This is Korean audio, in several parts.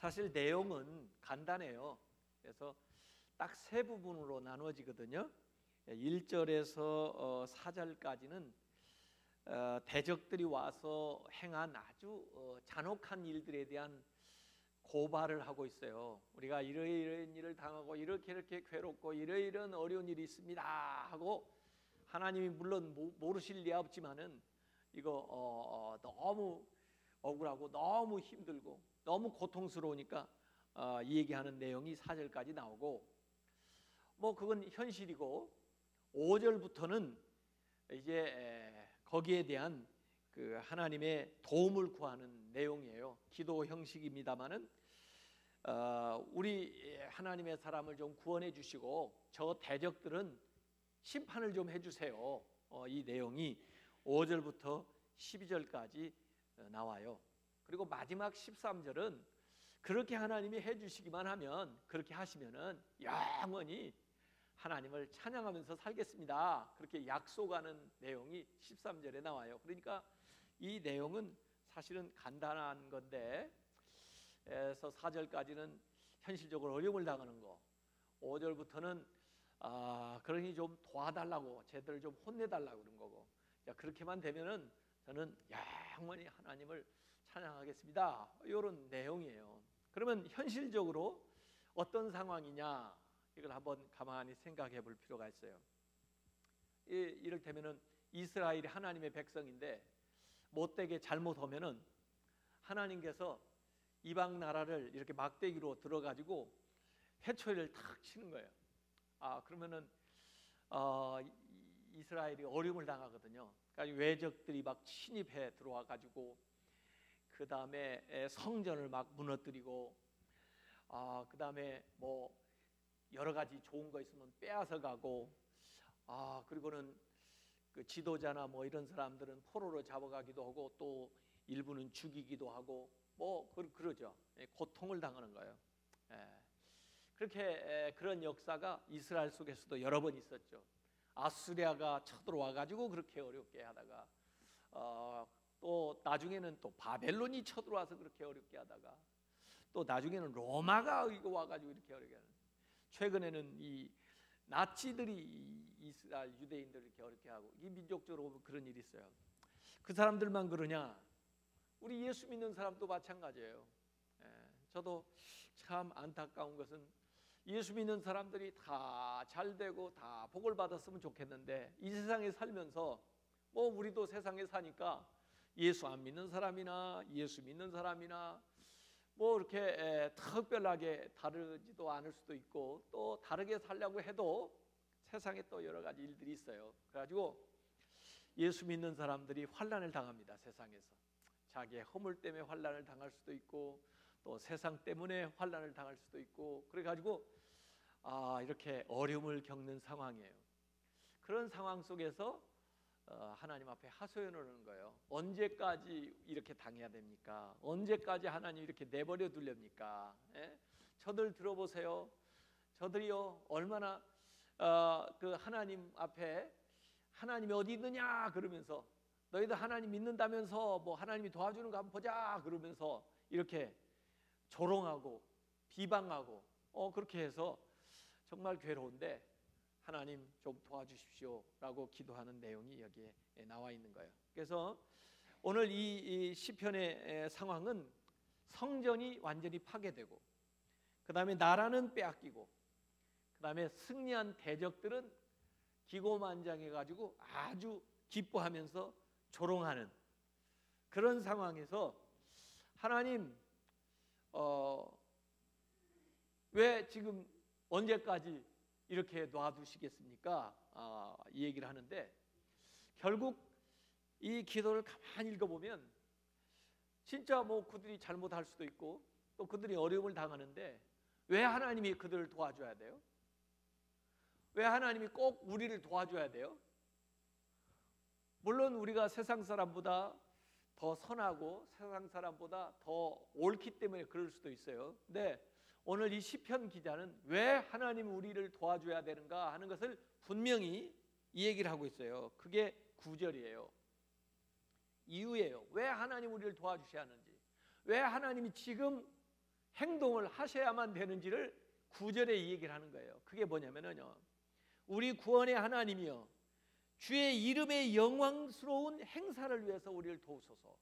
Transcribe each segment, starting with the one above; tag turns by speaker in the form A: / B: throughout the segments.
A: 사실 내용은 간단해요. 그래서 딱 세 부분으로 나누어지거든요. 1절에서 4절까지는 대적들이 와서 행한 아주 잔혹한 일들에 대한 고발을 하고 있어요. 우리가 이러이러한 일을 당하고 이렇게 괴롭고 이러이러한 어려운 일이 있습니다 하고, 하나님이 물론 모르실 리 없지만은 이거 너무 억울하고 너무 힘들고 너무 고통스러우니까 이 얘기하는 내용이 4절까지 나오고, 뭐 그건 현실이고 5절부터는 이제 거기에 대한 그 하나님의 도움을 구하는 내용이에요. 기도 형식입니다만은 우리 하나님의 사람을 좀 구원해 주시고 저 대적들은 심판을 좀 해주세요. 이 내용이 5절부터 12절까지 나와요. 그리고 마지막 13절은 그렇게 하나님이 해주시기만 하면, 그렇게 하시면은 영원히 하나님을 찬양하면서 살겠습니다, 그렇게 약속하는 내용이 13절에 나와요. 그러니까 이 내용은 사실은 간단한 건데, 에서 4절까지는 현실적으로 어려움을 당하는 거, 5절부터는 그러니 좀 도와달라고, 쟤들을 좀 혼내달라고 그런 거고, 그렇게만 되면은 저는 영원히 하나님을 찬양하겠습니다, 이런 내용이에요. 그러면 현실적으로 어떤 상황이냐, 이걸 한번 가만히 생각해 볼 필요가 있어요. 이를테면은 이스라엘이 하나님의 백성인데 못되게 잘못하면은 하나님께서 이방 나라를 이렇게 막대기로 들어가지고 회초리를 탁 치는 거예요. 그러면은 이스라엘이 어려움을 당하거든요. 그러니까 외적들이 막 침입해 들어와 가지고 그 다음에 성전을 막 무너뜨리고, 그 다음에 뭐 여러 가지 좋은 거 있으면 빼앗아 가고, 그리고는 그 지도자나 뭐 이런 사람들은 포로로 잡아가기도 하고, 또 일부는 죽이기도 하고, 뭐 그러죠. 고통을 당하는 거예요. 그렇게 그런 역사가 이스라엘 속에서도 여러 번 있었죠. 아수리아가 쳐들어와 가지고 그렇게 어렵게 하다가, 또 나중에는 또 바벨론이 쳐들어와서 그렇게 어렵게 하다가, 또 나중에는 로마가 와 가지고 이렇게 어렵게 하는, 최근에는 이 나치들이 이스라엘 유대인들을 이렇게 어렵게 하고, 이 민족적으로 그런 일이 있어요. 그 사람들만 그러냐? 우리 예수 믿는 사람도 마찬가지예요. 저도 참 안타까운 것은 예수 믿는 사람들이 다 잘되고 다 복을 받았으면 좋겠는데, 이 세상에 살면서 뭐 우리도 세상에 사니까 예수 안 믿는 사람이나 예수 믿는 사람이나 뭐 이렇게 특별하게 다르지도 않을 수도 있고, 또 다르게 살려고 해도 세상에 또 여러 가지 일들이 있어요. 그래가지고 예수 믿는 사람들이 환난을 당합니다. 세상에서 자기의 허물 때문에 환난을 당할 수도 있고, 또 세상 때문에 환난을 당할 수도 있고, 그래가지고 이렇게 어려움을 겪는 상황이에요. 그런 상황 속에서 하나님 앞에 하소연을 하는 거예요. 언제까지 이렇게 당해야 됩니까? 언제까지 하나님 이렇게 내버려 두렵니까? 저들 들어보세요. 저들이요 얼마나 그 하나님 앞에 하나님이 어디 있느냐 그러면서, 너희들 하나님 믿는다면서 뭐 하나님이 도와주는 거 한번 보자 그러면서 이렇게 조롱하고 비방하고 그렇게 해서 정말 괴로운데, 하나님 좀 도와주십시오 라고 기도하는 내용이 여기에 나와 있는 거예요. 그래서 오늘 이 시편의 상황은 성전이 완전히 파괴되고, 그 다음에 나라는 빼앗기고, 그 다음에 승리한 대적들은 기고만장해 가지고 아주 기뻐하면서 조롱하는 그런 상황에서, 하나님 왜 지금 언제까지 이렇게 놔두시겠습니까? 이 얘기를 하는데, 결국 이 기도를 가만히 읽어보면 진짜 뭐 그들이 잘못할 수도 있고, 또 그들이 어려움을 당하는데 왜 하나님이 그들을 도와줘야 돼요? 왜 하나님이 꼭 우리를 도와줘야 돼요? 물론 우리가 세상 사람보다 더 선하고 세상 사람보다 더 옳기 때문에 그럴 수도 있어요. 근데 오늘 이 시편 기자는 왜 하나님이 우리를 도와줘야 되는가 하는 것을 분명히 이 얘기를 하고 있어요. 그게 9절이에요. 이유예요. 왜 하나님 우리를 도와주셔야 하는지, 왜 하나님이 지금 행동을 하셔야만 되는지를 9절에 이 얘기를 하는 거예요. 그게 뭐냐면요, 우리 구원의 하나님이여 주의 이름의 영광스러운 행사를 위해서 우리를 도우소서.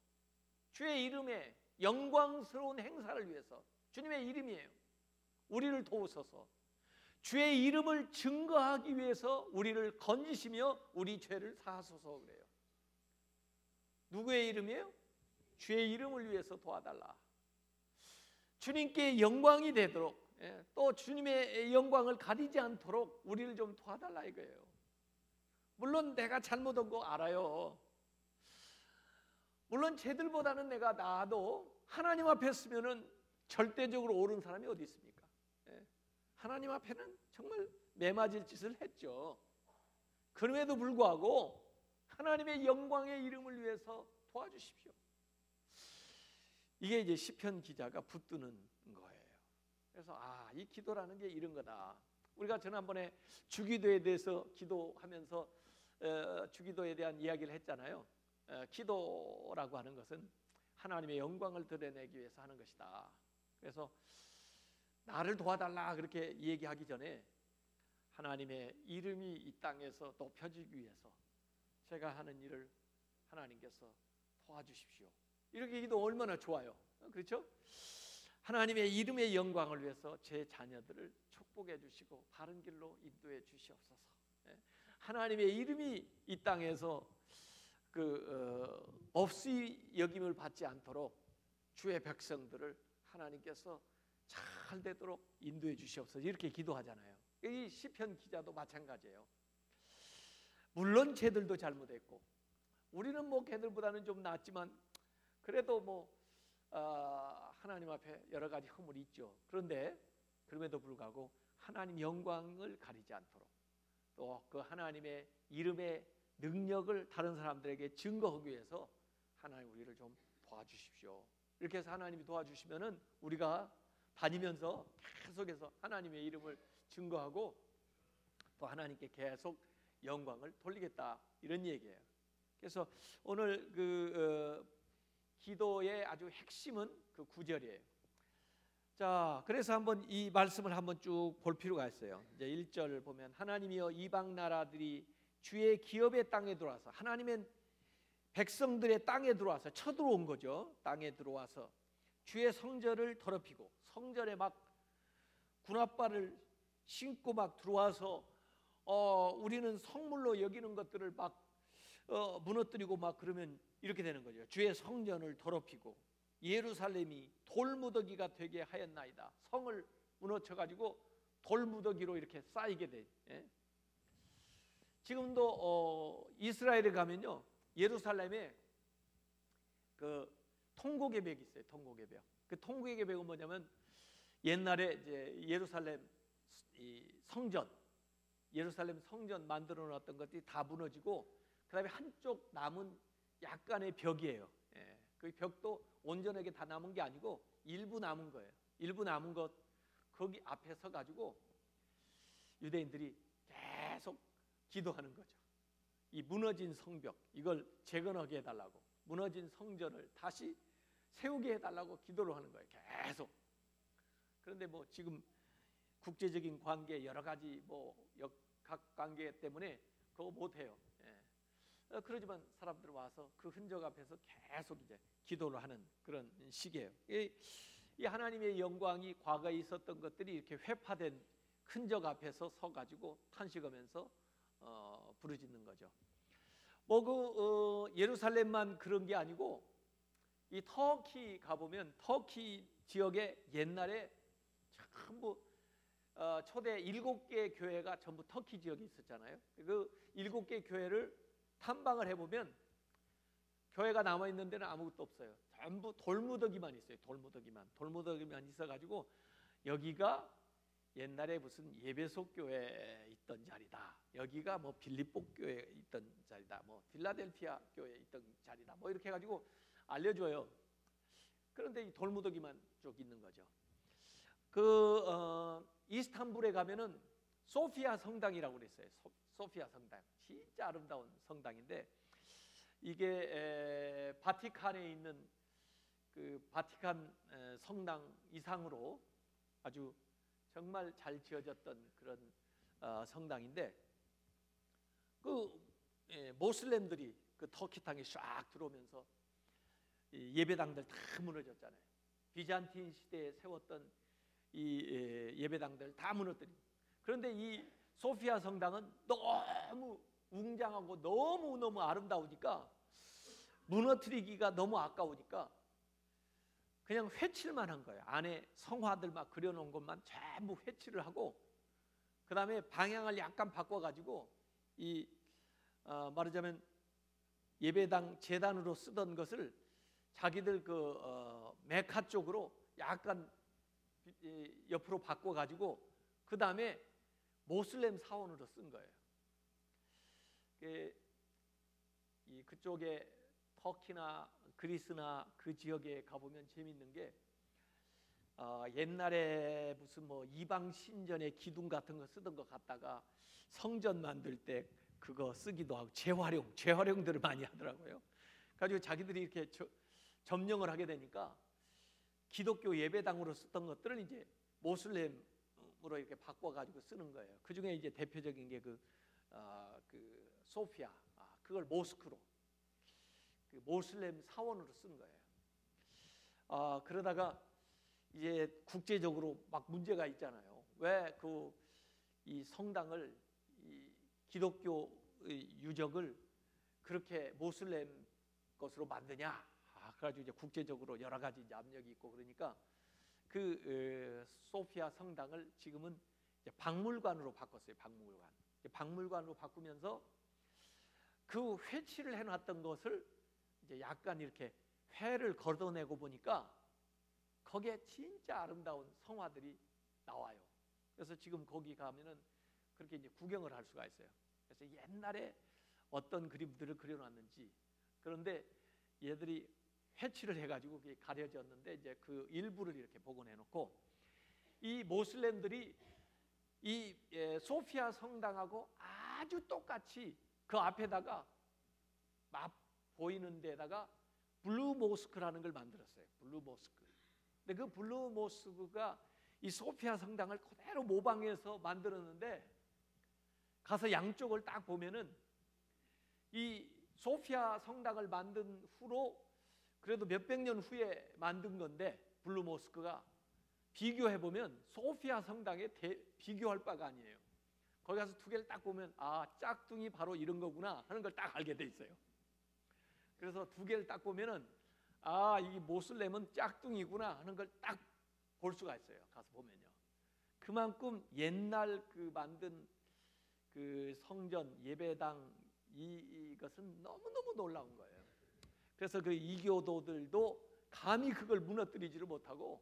A: 주의 이름의 영광스러운 행사를 위해서, 주님의 이름이에요. 우리를 도우소서. 주의 이름을 증거하기 위해서 우리를 건지시며 우리 죄를 사하소서 그래요. 누구의 이름이에요? 주의 이름을 위해서 도와달라. 주님께 영광이 되도록, 또 주님의 영광을 가리지 않도록 우리를 좀 도와달라 이거예요. 물론 내가 잘못한 거 알아요. 물론 쟤들보다는 내가 나아도 하나님 앞에 서면은 절대적으로 옳은 사람이 어디 있습니까? 하나님 앞에는 정말 매맞을 짓을 했죠. 그럼에도 불구하고 하나님의 영광의 이름을 위해서 도와주십시오. 이게 이제 시편 기자가 붙드는 거예요. 그래서 이 기도라는 게 이런 거다. 우리가 지난번에 주기도에 대해서 기도하면서 주기도에 대한 이야기를 했잖아요. 기도라고 하는 것은 하나님의 영광을 드러내기 위해서 하는 것이다. 그래서 나를 도와달라 그렇게 얘기하기 전에 하나님의 이름이 이 땅에서 높여지기 위해서 제가 하는 일을 하나님께서 도와주십시오. 이렇게 기도 얼마나 좋아요. 그렇죠? 하나님의 이름의 영광을 위해서 제 자녀들을 축복해 주시고 바른 길로 인도해 주시옵소서. 하나님의 이름이 이 땅에서 없이 여김을 받지 않도록 주의 백성들을 하나님께서 잘 되도록 인도해 주시옵소서. 이렇게 기도하잖아요. 이 시편 기자도 마찬가지예요. 물론 쟤들도 잘못했고 우리는 뭐 걔들보다는 좀 낫지만 그래도 뭐 하나님 앞에 여러 가지 허물이 있죠. 그런데 그럼에도 불구하고 하나님 영광을 가리지 않도록 또 그 하나님의 이름의 능력을 다른 사람들에게 증거하기 위해서 하나님 우리를 좀 도와주십시오. 이렇게 해서 하나님이 도와주시면은 우리가 다니면서 계속해서 하나님의 이름을 증거하고 또 하나님께 계속 영광을 돌리겠다 이런 얘기예요. 그래서 오늘 기도의 아주 핵심은 그 9절이에요. 자, 그래서 한번 이 말씀을 한번 쭉 볼 필요가 있어요. 이제 1절 보면 하나님이여 이방 나라들이 주의 기업의 땅에 들어와서 하나님의 백성들의 땅에 들어와서 쳐들어온 거죠. 땅에 들어와서 주의 성전을 더럽히고 성전에 막 군합발을 신고 막 들어와서 우리는 성물로 여기는 것들을 막 무너뜨리고 막 그러면 이렇게 되는 거죠. 주의 성전을 더럽히고 예루살렘이 돌무더기가 되게 하였나이다. 성을 무너쳐 가지고 돌무더기로 이렇게 쌓이게 돼. 지금도 이스라엘에 가면요 예루살렘에 그 통곡의 벽이 있어요. 통곡의 벽. 그 통곡의 벽은 뭐냐면 옛날에 이제 예루살렘 성전 만들어 놨던 것들이 다 무너지고 그다음에 한쪽 남은 약간의 벽이에요. 그 벽도 온전하게 다 남은 게 아니고 일부 남은 거예요. 일부 남은 것 거기 앞에 서 가지고 유대인들이 계속 기도하는 거죠. 이 무너진 성벽 이걸 재건하게 해달라고, 무너진 성전을 다시 세우게 해달라고 기도를 하는 거예요. 계속. 그런데 뭐 지금 국제적인 관계 여러 가지 뭐 역학 관계 때문에 그거 못 해요. 그러지만 사람들 와서 그 흔적 앞에서 계속 이제 기도를 하는 그런 시기예요. 이 하나님의 영광이 과거에 있었던 것들이 이렇게 회파된 흔적 앞에서 서 가지고 탄식하면서 부르짖는 거죠. 예루살렘만 그런 게 아니고 이 터키 가보면 터키 지역에 옛날에 전부 초대 7개 교회가 전부 터키 지역에 있었잖아요. 그 7개 교회를 탐방을 해보면 교회가 남아있는 데는 아무것도 없어요. 전부 돌무더기만 있어요. 돌무더기만 있어가지고 여기가 옛날에 무슨 예배소 교회에 있던 자리다, 여기가 뭐 빌립보 교회에 있던 자리다, 뭐 필라델피아 교회에 있던 자리다, 뭐 이렇게 해가지고 알려줘요. 그런데 이 돌무더기만 쭉 있는 거죠. 이스탄불에 가면은 소피아 성당이라고 그랬어요. 소피아 성당, 진짜 아름다운 성당인데 이게 바티칸에 있는 그 바티칸 성당 이상으로 아주 정말 잘 지어졌던 그런 성당인데, 그 모슬렘들이 그 터키 땅에 쫙 들어오면서 이 예배당들 다 무너졌잖아요. 비잔틴 시대에 세웠던 이 예배당들 다 무너뜨린. 그런데 이 소피아 성당은 너무 웅장하고 너무 아름다우니까, 무너뜨리기가 너무 아까우니까 그냥 회칠만 한 거예요. 안에 성화들 막 그려놓은 것만 전부 회칠을 하고, 그 다음에 방향을 약간 바꿔가지고 이 말하자면 예배당 제단으로 쓰던 것을 자기들 그 메카 쪽으로 약간 옆으로 바꿔가지고 그 다음에 모슬렘 사원으로 쓴 거예요. 그쪽에 터키나 그리스나 그 지역에 가보면 재밌는 게, 옛날에 무슨 뭐 이방 신전의 기둥 같은 거 쓰던 거 갖다가 성전 만들 때 그거 쓰기도 하고 재활용들을 많이 하더라고요. 가지고 자기들이 이렇게 점령을 하게 되니까 기독교 예배당으로 쓰던 것들을 이제 모슬렘으로 이렇게 바꿔가지고 쓰는 거예요. 그 중에 이제 대표적인 게 그 소피아, 그걸 모스크로, 그 모슬렘 사원으로 쓴 거예요. 그러다가 이제 국제적으로 막 문제가 있잖아요. 왜 이 성당을, 이 기독교 유적을 그렇게 모슬렘 것으로 만드냐? 그래가지고 이제 국제적으로 여러 가지 이제 압력이 있고, 그러니까 그 소피아 성당을 지금은 이제 박물관으로 바꿨어요. 박물관으로 바꾸면서 그 회치를 해놨던 것을 이제 약간 이렇게 회를 걷어내고 보니까 거기에 진짜 아름다운 성화들이 나와요. 그래서 지금 거기 가면은 그렇게 이제 구경을 할 수가 있어요. 그래서 옛날에 어떤 그림들을 그려놨는지, 그런데 얘들이 회치를 해가지고 그게 가려졌는데 이제 그 일부를 이렇게 복원해놓고, 이 모슬렘들이 이 소피아 성당하고 아주 똑같이 그 앞에다가 막 보이는 데다가 블루 모스크라는 걸 만들었어요. 블루 모스크. 근데 그 블루 모스크가 이 소피아 성당을 그대로 모방해서 만들었는데, 가서 양쪽을 딱 보면은 이 소피아 성당을 만든 후로 그래도 몇백 년 후에 만든 건데, 블루 모스크가 비교해 보면 소피아 성당에 비교할 바가 아니에요. 거기 가서 두 개를 딱 보면 짝퉁이 바로 이런 거구나 하는 걸 딱 알게 돼 있어요. 그래서 두 개를 딱 보면은 이 모슬렘은 짝퉁이구나 하는 걸 딱 볼 수가 있어요. 가서 보면요. 그만큼 옛날 그 만든 그 성전 예배당 이것은 너무너무 놀라운 거예요. 그래서 그 이교도들도 감히 그걸 무너뜨리지를 못하고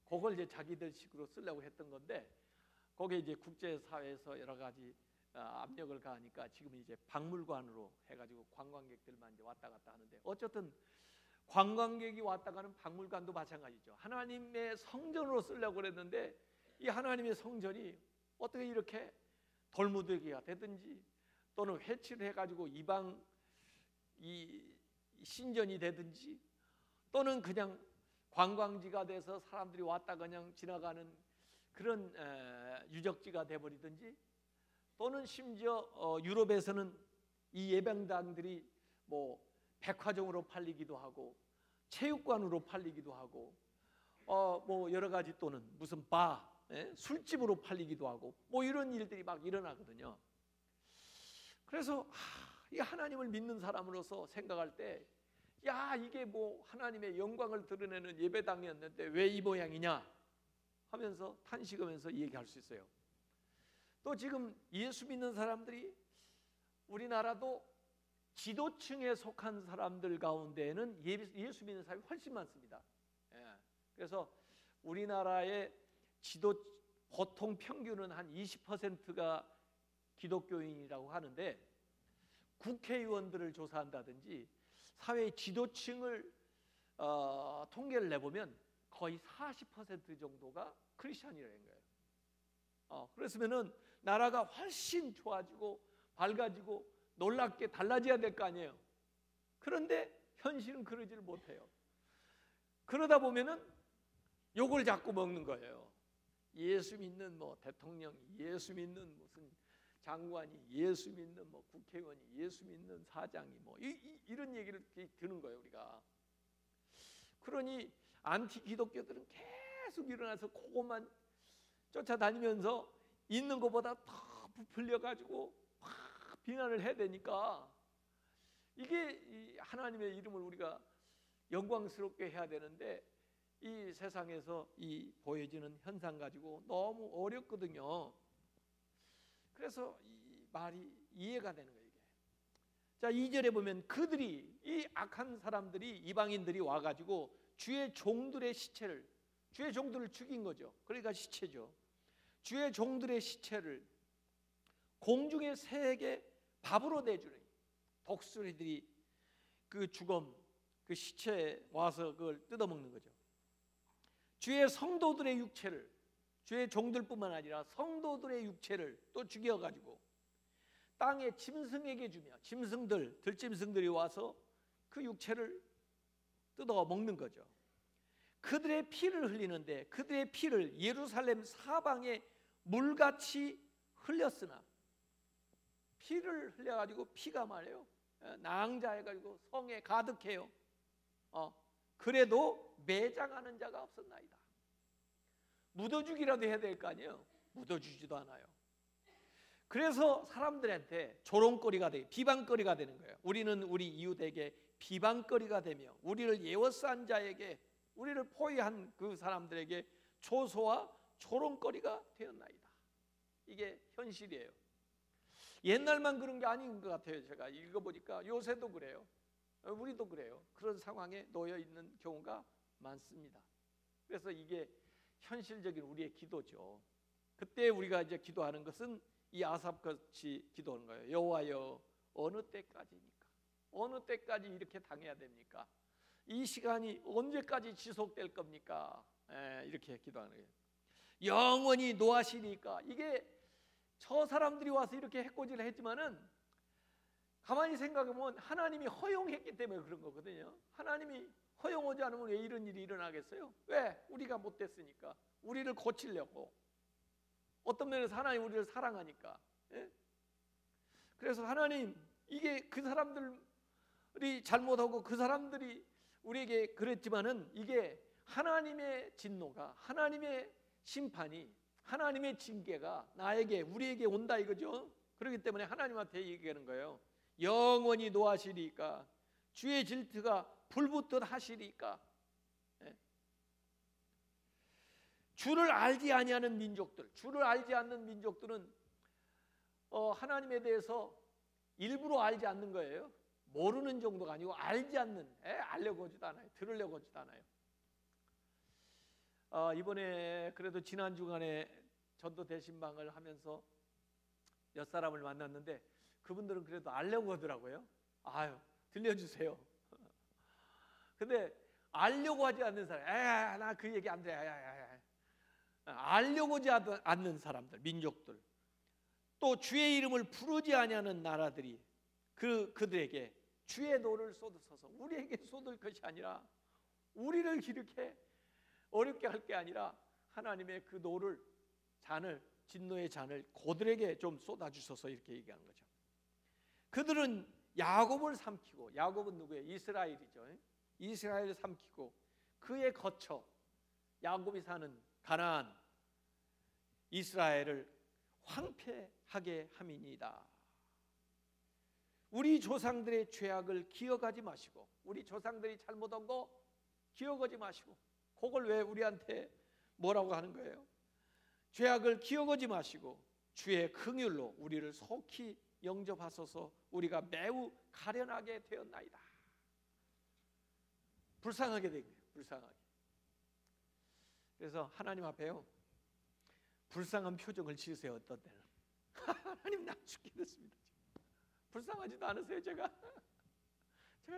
A: 그걸 이제 자기들 식으로 쓰려고 했던 건데, 거기에 이제 국제사회에서 여러 가지 압력을 가하니까 지금은 이제 박물관으로 해가지고 관광객들만 이제 왔다 갔다 하는데, 어쨌든 관광객이 왔다 가는 박물관도 마찬가지죠. 하나님의 성전으로 쓰려고 그랬는데 이 하나님의 성전이 어떻게 이렇게 돌무더기가 되든지, 또는 회치를 해가지고 이방 이 신전이 되든지, 또는 그냥 관광지가 돼서 사람들이 왔다 그냥 지나가는 그런 유적지가 돼버리든지, 또는 심지어 유럽에서는 이 예배당들이 뭐 백화점으로 팔리기도 하고 체육관으로 팔리기도 하고 뭐 여러 가지, 또는 무슨 술집으로 팔리기도 하고 뭐 이런 일들이 막 일어나거든요. 그래서 이 하나님을 믿는 사람으로서 생각할 때, 이게 뭐 하나님의 영광을 드러내는 예배당이었는데 왜 이 모양이냐 하면서 탄식하면서 얘기할 수 있어요. 또 지금 예수 믿는 사람들이, 우리나라도 지도층에 속한 사람들 가운데에는 예수 믿는 사람이 훨씬 많습니다. 그래서 우리나라의 보통 평균은 한 20%가 기독교인이라고 하는데, 국회의원들을 조사한다든지 사회의 지도층을 통계를 내보면 거의 40% 정도가 크리스찬이라는 거예요. 그랬으면은 나라가 훨씬 좋아지고 밝아지고 놀랍게 달라져야 될 거 아니에요. 그런데 현실은 그러지를 못해요. 그러다 보면은 욕을 자꾸 먹는 거예요. 예수 믿는 뭐 대통령이, 예수 믿는 무슨 장관이, 예수 믿는 뭐 국회의원이, 예수 믿는 사장이 뭐 이런 얘기를 듣는 거예요, 우리가. 그러니 안티 기독교들은 계속 일어나서 그것만 쫓아다니면서 있는 것보다 더 부풀려 가지고 막 비난을 해야 되니까, 이게 하나님의 이름을 우리가 영광스럽게 해야 되는데 이 세상에서 이 보여지는 현상 가지고 너무 어렵거든요. 그래서 이 말이 이해가 되는 거예요, 이게. 자, 2절에 보면 그들이, 이 악한 사람들이, 이방인들이 와가지고 주의 종들의 시체를, 주의 종들을 죽인 거죠. 그러니까 시체죠. 주의 종들의 시체를 공중의 새에게 밥으로 내주는, 독수리들이 그 죽음, 그 시체에 와서 그걸 뜯어먹는 거죠. 주의 성도들의 육체를, 주의 종들뿐만 아니라 성도들의 육체를 또 죽여가지고 땅의 짐승에게 주며, 짐승들, 들짐승들이 와서 그 육체를 뜯어 먹는 거죠. 그들의 피를 흘리는데 그들의 피를 예루살렘 사방에 물같이 흘렸으나, 피를 흘려가지고 피가 말이에요, 낭자해가지고 성에 가득해요. 그래도 매장하는 자가 없었나이다. 묻어주기라도 해야 될 거 아니에요. 묻어주지도 않아요. 그래서 사람들한테 조롱거리가 되고 비방거리가 되는 거예요. 우리는 우리 이웃에게 비방거리가 되며 우리를 예워싼 자에게, 우리를 포위한 그 사람들에게 조소와 조롱거리가 되었나이다. 이게 현실이에요. 옛날만 그런 게 아닌 것 같아요. 제가 읽어보니까 요새도 그래요. 우리도 그래요. 그런 상황에 놓여 있는 경우가 많습니다. 그래서 이게 현실적인 우리의 기도죠. 그때 우리가 이제 기도하는 것은 이 아삽같이 기도하는 거예요. 여호와여, 어느 때까지니까? 어느 때까지 이렇게 당해야 됩니까? 이 시간이 언제까지 지속될 겁니까? 이렇게 기도하는 거예요. 영원히 노하시니까. 이게 저 사람들이 와서 이렇게 해코지를 했지만은 가만히 생각해보면 하나님이 허용했기 때문에 그런 거거든요. 하나님이 허용하지 않으면 왜 이런 일이 일어나겠어요? 왜? 우리가 못됐으니까. 우리를 고치려고. 어떤 면에서 하나님 우리를 사랑하니까. 예? 그래서 하나님, 이게 그 사람들이 잘못하고 그 사람들이 우리에게 그랬지만은 이게 하나님의 진노가, 하나님의 심판이, 하나님의 징계가 나에게, 우리에게 온다 이거죠. 그렇기 때문에 하나님한테 얘기하는 거예요. 영원히 노하시리까? 주의 질투가 불붙듯 하시리까? 주를 알지 아니하는 민족들, 주를 알지 않는 민족들은 하나님에 대해서 일부러 알지 않는 거예요. 모르는 정도가 아니고 알지 않는, 알려고 하지도 않아요. 들으려고 하지도 않아요. 이번에 그래도 지난 주간에 전도 대신방을 하면서 몇 사람을 만났는데 그분들은 그래도 알려고 하더라고요. 아유, 들려주세요. 근데 알려고 하지 않는 사람, 나 그 얘기 안 돼. 알려고 하지 않는 사람들, 민족들, 또 주의 이름을 부르지 아니하는 나라들이 그들에게 주의 노를 쏟으소서. 우리에게 쏟을 것이 아니라, 우리를 이렇게 어렵게 할 게 아니라 하나님의 그 노를, 잔을, 진노의 잔을 그들에게 좀 쏟아주소서, 이렇게 얘기하는 거죠. 그들은 야곱을 삼키고, 야곱은 누구예요? 이스라엘이죠. 이스라엘을 삼키고 그에 거쳐 야곱이 사는 가나안, 이스라엘을 황폐하게 함이니이다. 우리 조상들의 죄악을 기억하지 마시고, 우리 조상들이 잘못한 거 기억하지 마시고, 그걸 왜 우리한테 뭐라고 하는 거예요? 죄악을 기억하지 마시고 주의 긍휼로 우리를 속히 영접하소서. 우리가 매우 가련하게 되었나이다. 불쌍하게 된 거예요. 불쌍하게. 그래서 하나님 앞에요, 불쌍한 표정을 지으세요. 어떤 때는 하나님, 나 죽게 됐습니다. 불쌍하지도 않으세요? 제가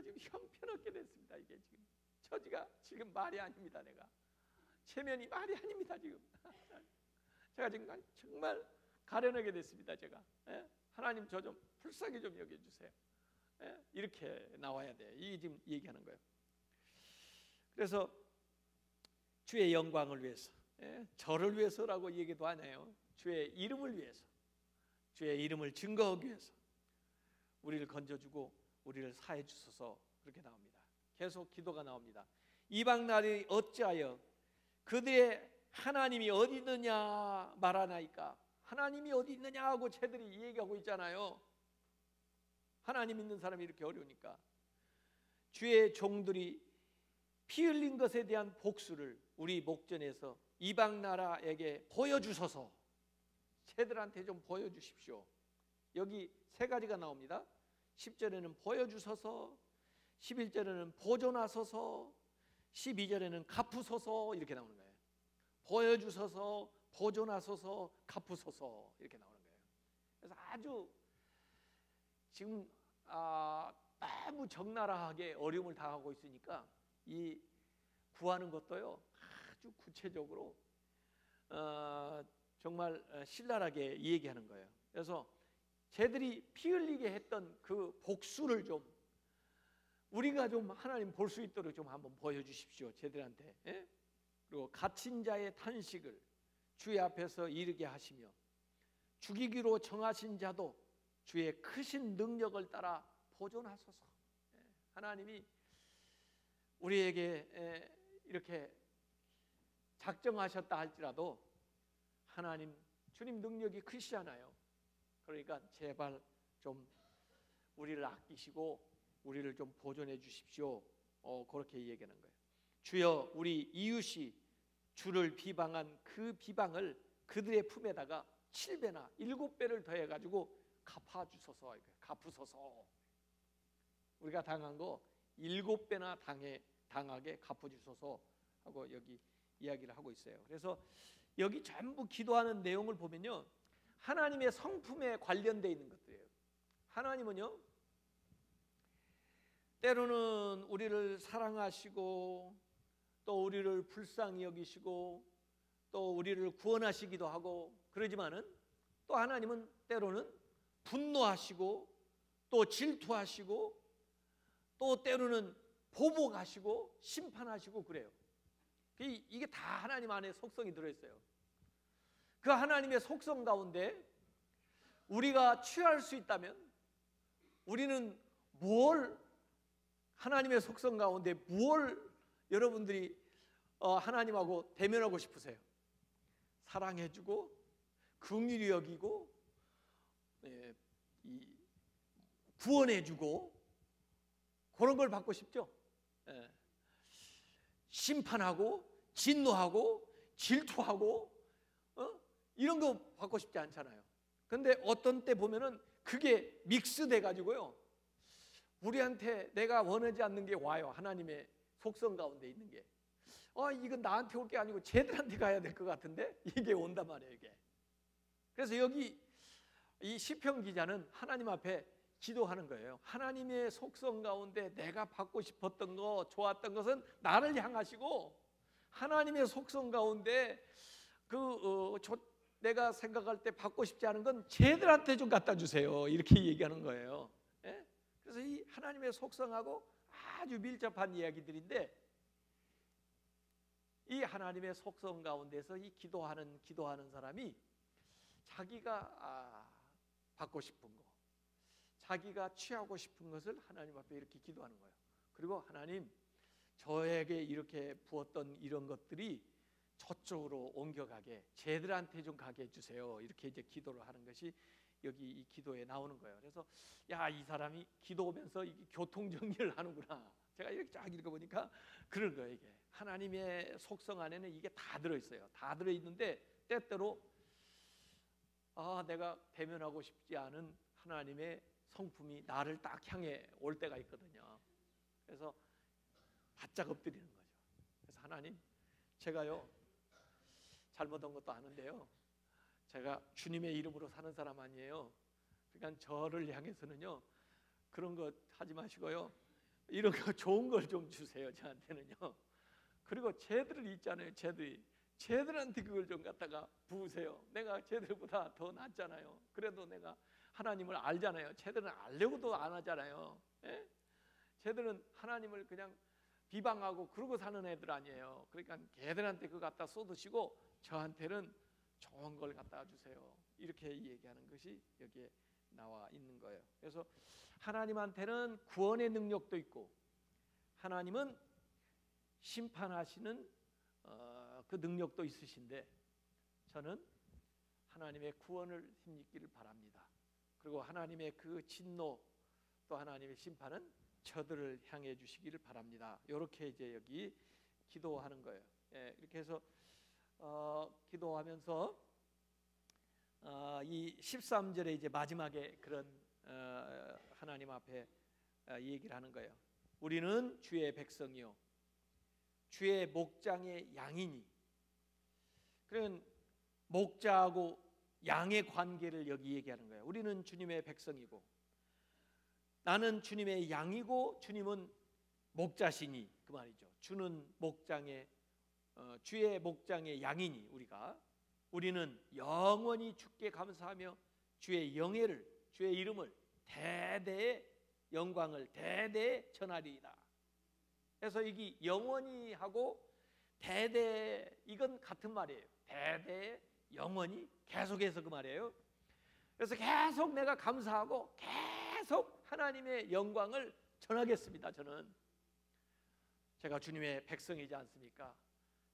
A: 지금 형편없게 됐습니다. 이게 지금 처지가 지금 말이 아닙니다. 내가 체면이 말이 아닙니다. 지금 제가 지금 정말 가련하게 됐습니다. 제가 하나님, 저 좀 불쌍히 좀 여겨주세요. 이렇게 나와야 돼요. 이게 지금 얘기하는 거예요. 그래서 주의 영광을 위해서, 저를 위해서라고 얘기도 안 해요. 주의 이름을 위해서, 주의 이름을 증거하기 위해서 우리를 건져주고 우리를 사해 주소서. 그렇게 나옵니다. 계속 기도가 나옵니다. 이방 나라들이 어찌하여 그들의 하나님이 어디 있느냐 말하나이까. 하나님이 어디 있느냐 하고 쟤들이 얘기하고 있잖아요. 하나님 있는 사람이 이렇게 어려우니까. 주의 종들이 피 흘린 것에 대한 복수를 우리 목전에서 이방 나라에게 보여주소서. 쟤들한테 좀 보여주십시오. 여기 세 가지가 나옵니다. 10절에는 보여주소서, 11절에는 보존하소서, 12절에는 갚으소서. 이렇게 나오는 거예요. 보여주소서, 보존하소서, 갚으소서. 이렇게 나오는 거예요. 그래서 아주 지금 너무 적나라하게 어려움을 당하고 있으니까 이 구하는 것도요 아주 구체적으로 정말 신랄하게 얘기하는 거예요. 그래서 쟤들이 피 흘리게 했던 그 복수를 좀 우리가 좀 하나님 볼 수 있도록 좀 한번 보여주십시오. 쟤들한테. 그리고 갇힌 자의 탄식을 주의 앞에서 이르게 하시며 죽이기로 정하신 자도 주의 크신 능력을 따라 보존하소서. 하나님이 우리에게 이렇게 작정하셨다 할지라도 하나님 주님 능력이 크시잖아요. 그러니까 제발 좀 우리를 아끼시고 우리를 좀 보존해 주십시오. 그렇게 얘기하는 거예요. 주여 우리 이웃이 주를 비방한 그 비방을 그들의 품에다가 7배나 7배를 더해가지고 갚아주소서. 갚으소서. 우리가 당한 거 7배나 당하게 갚아주소서 하고 여기 이야기를 하고 있어요. 그래서 여기 전부 기도하는 내용을 보면요 하나님의 성품에 관련되어 있는 것들이에요. 하나님은요 때로는 우리를 사랑하시고 또 우리를 불쌍히 여기시고 또 우리를 구원하시기도 하고 그러지만은 또 하나님은 때로는 분노하시고 또 질투하시고 또 때로는 보복하시고 심판하시고 그래요. 이게 다 하나님 안에 속성이 들어있어요. 그 하나님의 속성 가운데 우리가 취할 수 있다면 우리는 뭘 하나님의 속성 가운데 뭘 여러분들이 하나님하고 대면하고 싶으세요? 사랑해주고 긍휼히 여기고 구원해주고 그런 걸 받고 싶죠. 심판하고 진노하고 질투하고 이런 거 받고 싶지 않잖아요. 근데 어떤 때 보면은 그게 믹스돼 가지고요 우리한테 내가 원하지 않는 게 와요. 하나님의 속성 가운데 있는 게 이건 나한테 올 게 아니고 쟤들한테 가야 될 것 같은데 이게 온단 말이에요. 이게. 그래서 여기 이 시편 기자는 하나님 앞에 기도하는 거예요. 하나님의 속성 가운데 내가 받고 싶었던 거 좋았던 것은 나를 향하시고 하나님의 속성 가운데 내가 생각할 때 받고 싶지 않은 건 쟤들한테 좀 갖다 주세요. 이렇게 얘기하는 거예요. 그래서 이 하나님의 속성하고 아주 밀접한 이야기들인데 이 하나님의 속성 가운데서 이 기도하는 사람이 자기가 받고 싶은 거 자기가 취하고 싶은 것을 하나님 앞에 이렇게 기도하는 거예요. 그리고 하나님 저에게 이렇게 부었던 이런 것들이 저쪽으로 옮겨가게 쟤들한테 좀 가게 해주세요. 이렇게 이제 기도를 하는 것이 여기 이 기도에 나오는 거예요. 그래서 이 사람이 기도하면서 교통정리를 하는구나. 제가 이렇게 쫙 읽어보니까 그런 거예요. 이게 하나님의 속성 안에는 이게 다 들어있어요. 다 들어있는데 때때로 내가 대면하고 싶지 않은 하나님의 성품이 나를 딱 향해 올 때가 있거든요. 그래서 바짝 엎드리는 거죠. 그래서 하나님 제가요 잘못한 것도 아는데요 제가 주님의 이름으로 사는 사람 아니에요. 그러니까 저를 향해서는요 그런 거 하지 마시고요 이런 거 좋은 걸 좀 주세요. 저한테는요. 그리고 쟤들 있잖아요. 쟤들한테 그걸 좀 갖다가 부으세요. 내가 쟤들보다 더 낫잖아요. 그래도 내가 하나님을 알잖아요. 쟤들은 알려고도 안 하잖아요. 쟤들은 하나님을 그냥 비방하고 그러고 사는 애들 아니에요. 그러니까 걔들한테 그거 갖다 쏟으시고 저한테는 좋은 걸 갖다 주세요. 이렇게 얘기하는 것이 여기에 나와 있는 거예요. 그래서 하나님한테는 구원의 능력도 있고 하나님은 심판하시는 그 능력도 있으신데 저는 하나님의 구원을 힘입기를 바랍니다. 그리고 하나님의 그 진노 또 하나님의 심판은 저들을 향해 주시기를 바랍니다. 이렇게 이제 여기 기도하는 거예요. 이렇게 해서 기도하면서 이 13절에 이제 마지막에 그런 하나님 앞에 얘기를 하는 거예요. 우리는 주의 백성이요 주의 목장의 양이니. 그런 목자하고 양의 관계를 여기 얘기하는 거예요. 우리는 주님의 백성이고 나는 주님의 양이고 주님은 목자시니 그 말이죠. 주는 목장의 주의 목장의 양이니 우리는 영원히 주께 감사하며 주의 영예를 주의 이름을 대대의 영광을 대대에 전하리이다. 그래서 이게 영원히 하고 대대 이건 같은 말이에요. 대대 영원히 계속해서 그 말이에요. 그래서 계속 내가 감사하고 계속 하나님의 영광을 전하겠습니다. 저는 제가 주님의 백성이지 않습니까?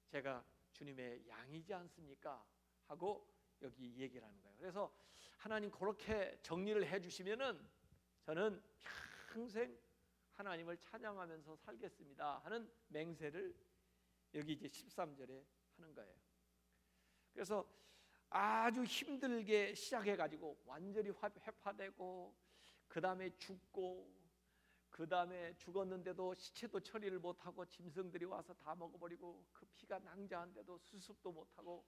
A: 제가 주님의 양이지 않습니까? 하고 여기 얘기를 하는 거예요. 그래서 하나님 그렇게 정리를 해주시면은 저는 평생 하나님을 찬양하면서 살겠습니다 하는 맹세를 여기 이제 13절에 하는 거예요. 그래서 아주 힘들게 시작해가지고 완전히 회파되고 그 다음에 죽고 그 다음에 죽었는데도 시체도 처리를 못하고 짐승들이 와서 다 먹어버리고 그 피가 낭자한데도 수습도 못하고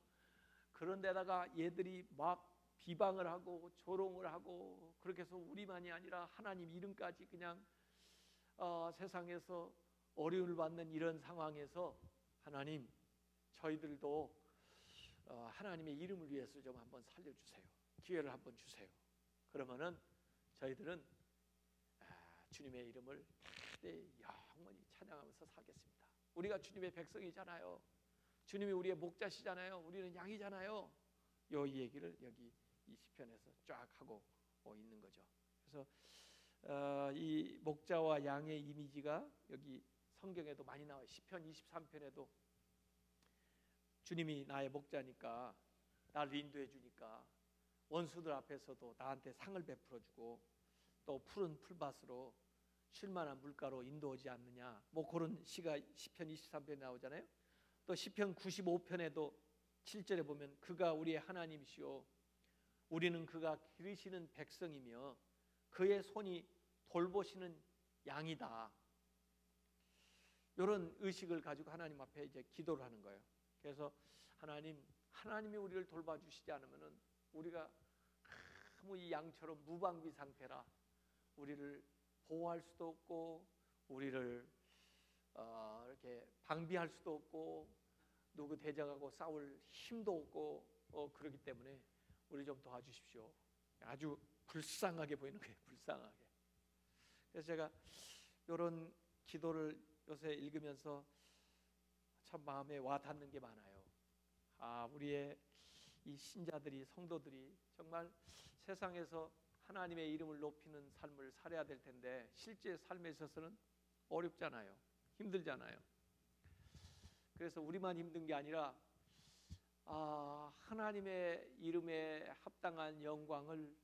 A: 그런 데다가 얘들이 막 비방을 하고 조롱을 하고 그렇게 해서 우리만이 아니라 하나님 이름까지 그냥 세상에서 어려움을 받는 이런 상황에서 하나님 저희들도 하나님의 이름을 위해서 좀 한번 살려주세요. 기회를 한번 주세요. 그러면은 저희들은 주님의 이름을 영원히 찬양하면서 살겠습니다. 우리가 주님의 백성이잖아요. 주님이 우리의 목자시잖아요. 우리는 양이잖아요. 이 얘기를 여기 이 시편에서 쫙 하고 있는 거죠. 그래서 이 목자와 양의 이미지가 여기 성경에도 많이 나와요. 시편 23편에도 주님이 나의 목자니까 나를 인도해 주니까 원수들 앞에서도 나한테 상을 베풀어 주고 또 푸른 풀밭으로 쉴만한 물가로 인도하지 않느냐 뭐 그런 시가 시편 23편에 나오잖아요. 또 시편 95편에도 7절에 보면 그가 우리의 하나님이시오 우리는 그가 기르시는 백성이며 그의 손이 돌보시는 양이다. 이런 의식을 가지고 하나님 앞에 이제 기도를 하는 거예요. 그래서 하나님이 우리를 돌봐주시지 않으면은 우리가 아무 이 양처럼 무방비 상태라 우리를 보호할 수도 없고 우리를 이렇게 방비할 수도 없고 누구 대적하고 싸울 힘도 없고 그렇기 때문에 우리 좀 도와주십시오. 아주 불쌍하게 보이는 거예요. 불쌍하게. 그래서 제가 이런 기도를 요새 읽으면서 참 마음에 와 닿는 게 많아요. 우리의 이 신자들이 성도들이 정말 세상에서 하나님의 이름을 높이는 삶을 살아야 될 텐데 실제 삶에 있어서는 어렵잖아요. 힘들잖아요. 그래서 우리만 힘든 게 아니라 하나님의 이름에 합당한 영광을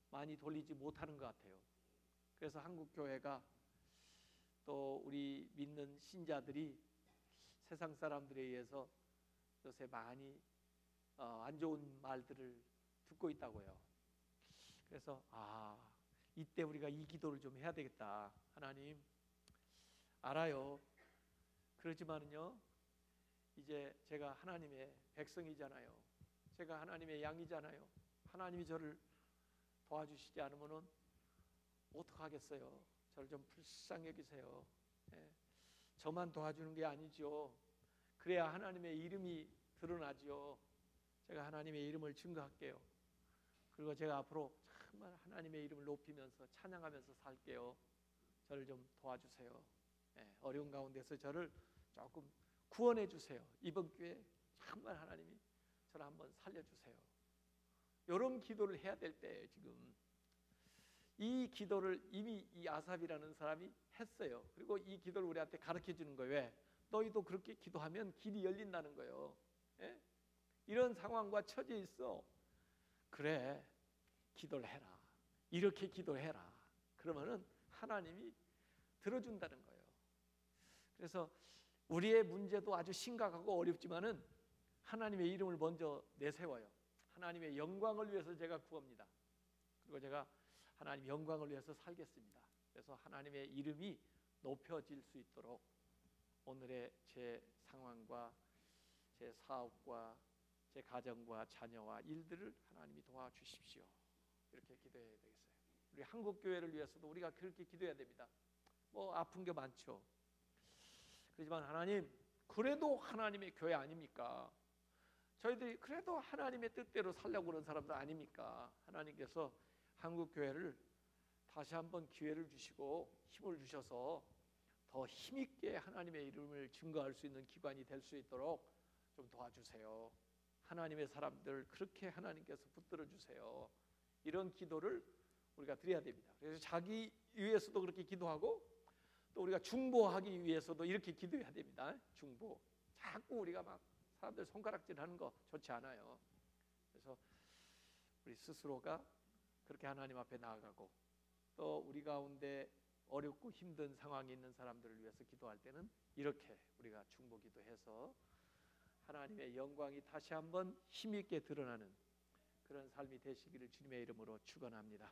A: 많이 돌리지 못하는 것 같아요. 그래서 한국 교회가 또 우리 믿는 신자들이 세상 사람들에 의해서 요새 많이 안 좋은 말들을 듣고 있다고요. 그래서 이때 우리가 이 기도를 좀 해야 되겠다. 하나님 알아요. 그렇지만은요 이제 제가 하나님의 백성이잖아요. 제가 하나님의 양이잖아요. 하나님이 저를 도와주시지 않으면은 어떡하겠어요. 저를 좀 불쌍히 여기세요. 저만 도와주는 게 아니죠. 그래야 하나님의 이름이 드러나죠. 제가 하나님의 이름을 증거할게요. 그리고 제가 앞으로 정말 하나님의 이름을 높이면서 찬양하면서 살게요. 저를 좀 도와주세요. 어려운 가운데서 저를 조금 구원해 주세요. 이번 기회에 정말 하나님이 저를 한번 살려주세요. 이런 기도를 해야 될 때 지금 이 기도를 이미 이 아삽이라는 사람이 했어요. 그리고 이 기도를 우리한테 가르쳐 주는 거예요. 왜? 너희도 그렇게 기도하면 길이 열린다는 거예요. 예? 이런 상황과 처지에 있어. 그래, 기도를 해라. 이렇게 기도해라. 그러면은 하나님이 들어준다는 거예요. 그래서 우리의 문제도 아주 심각하고 어렵지만은 하나님의 이름을 먼저 내세워요. 하나님의 영광을 위해서 제가 구합니다. 그리고 제가 하나님 영광을 위해서 살겠습니다. 그래서 하나님의 이름이 높여질 수 있도록 오늘의 제 상황과 제 사업과 제 가정과 자녀와 일들을 하나님이 도와주십시오. 이렇게 기도해야 되겠어요. 우리 한국 교회를 위해서도 우리가 그렇게 기도해야 됩니다. 뭐 아픈 게 많죠. 그렇지만 하나님, 그래도 하나님의 교회 아닙니까? 저희들이 그래도 하나님의 뜻대로 살려고 그런 사람들 아닙니까? 하나님께서 한국 교회를 다시 한번 기회를 주시고 힘을 주셔서 더 힘있게 하나님의 이름을 증거할 수 있는 기관이 될 수 있도록 좀 도와주세요. 하나님의 사람들 그렇게 하나님께서 붙들어 주세요. 이런 기도를 우리가 드려야 됩니다. 그래서 자기 위해서도 그렇게 기도하고 또 우리가 중보하기 위해서도 이렇게 기도해야 됩니다. 중보. 자꾸 우리가 막 사람들 손가락질하는 거 좋지 않아요. 그래서 우리 스스로가 그렇게 하나님 앞에 나아가고 또 우리 가운데 어렵고 힘든 상황에 있는 사람들을 위해서 기도할 때는 이렇게 우리가 중보 기도해서 하나님의 영광이 다시 한번 힘있게 드러나는 그런 삶이 되시기를 주님의 이름으로 축원합니다.